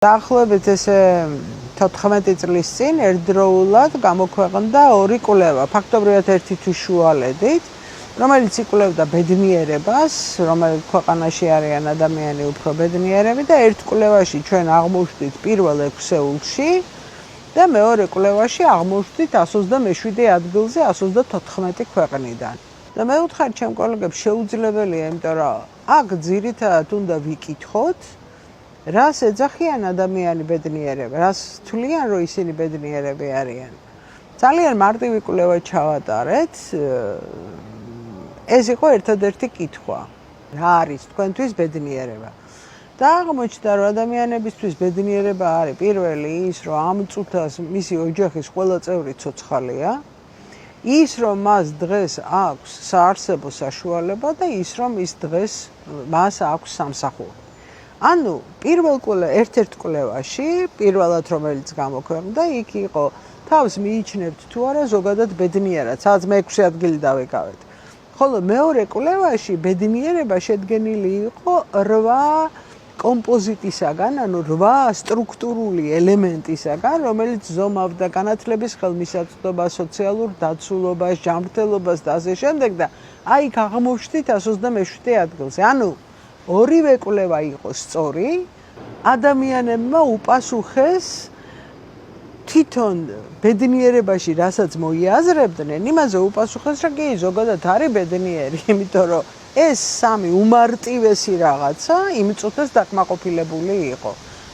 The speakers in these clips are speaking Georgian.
დაახლოებით ესე 14 წლის წინ ერთდროულად გამოქვეყნდა ორი კვლევა, ფაქტობრივად ერთი თვის შუალედით, რომელიც იკვლევდა ბედნიერებას, რომელიც ქვეყანაში არიან ადამიანი უფრო ბედნიერები და ერთ კვლევაში ჩვენ აღმოვჩნდით პირველ 6-ეულში და მეორე კვლევაში აღმოვჩნდით 127 ადგილზე 114 ქვეყნიდან. და მე ვუთხარ ჩემ კოლეგებს შეუძლებელია, იმიტომ რომ აქ ძირითადად უნდა ვიკითხოთ, რას ეძახიან ადამიანი ბედნიერება, რას თვლიან, რომ ისინი ბედნიერები არიან. ძალიან მარტივი კვლევა ჩავატარეთ. ეს იყო ერთადერთი კითხვა. რა არის თქვენთვის ბედნიერება? და აღმოჩნდა, რომ ადამიანებისთვის ბედნიერება არის პირველი ის, რომ ამ წუთას მისი ოჯახის ყველა წევრი ცოცხალია, ის, რომ მას დღეს აქვს საარსებო საშუალება და ის, რომ ის დღეს მას აქვს სამსახური. ანუ ერთ-ერთ კვლევაში, პირველად რომელიც გამოქვეყნდა, იქ იყო თავს მიიჩნევთ თუ არა ზოგადად ბედნიერად, სადაც მე 6 ადგილი დავიკავეთ. ხოლო მეორე კვლევაში ბედნიერება შედგენილი იყო 8 კომპოზიტისაგან, ანუ 8 სტრუქტურული ელემენტისაგან, რომელიც ზომავდა განათლების ხელმისაწვდომას, სოციალურ დაცულობას, ჯანმრთელობას და ასე შემდეგ და აი იქ აღმოვჩნდით 127 ადგილზე. ანუ ორივე კვლევა იყო სწორი, ადამიანებმა უპასუხეს თვითონ ბედნიერებაში, რასაც მოიაზრებდნენ, იმაზე უპასუხეს, რომ კი ზოგადად არის ბედნიერი, იმიტომ რომ ეს სამი უმარტივესი რაღაცა იმ წუთას დაკმაყოფილებული იყო.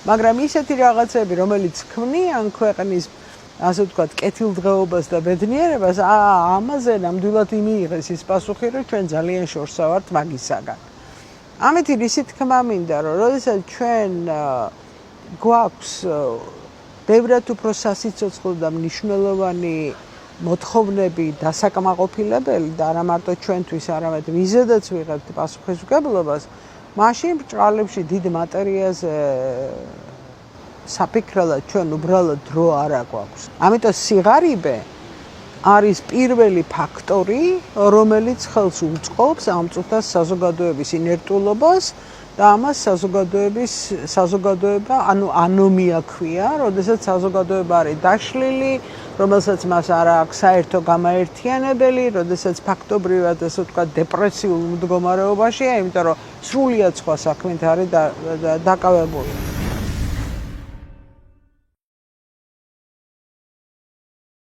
მაგრამ ისეთი რაღაცები, რომელიც ქმნიან ქვეყნის, ასე ვთქვათ, კეთილდღეობას და ბედნიერებას, ამაზე ნამდვილად მიიღეს ის პასუხი, რომ ჩვენ ძალიან შორსა ვართ მაგისაგან. ამით ისი თქმა მინდა, რომ როდესაც ჩვენ გვაქვს ბევრად უფრო სასიცოცხლო და მნიშვნელოვანი მოთხოვნები დასაკმაყოფილებელი და არა მარტო ჩვენთვის, არამედ ვიზედაც ვიღებთ პასუხისმგებლობას, მაშინ ბრჭყალებში დიდ მატერიაზე საფიქრებლად ჩვენ უბრალოდ დრო არ აგვაქვს. ამიტომ სიღარიბე არის პირველი ფაქტორი, რომელიც ხელს უწყობს ამ წუთას საზოგადოების ინერტულობას და ამას საზოგადოება, ანუ ანომია ქვია, როდესაც საზოგადოება არის დაშლილი, რომელსაც მას არ აქვს საერთო გამაერთიანებელი, როდესაც ფაქტობრივად ასე ვთქვათ დეპრესიულ მდგომარეობაშია, იმიტომ რომ სრულიად სხვა საქმით არის დაკავებული.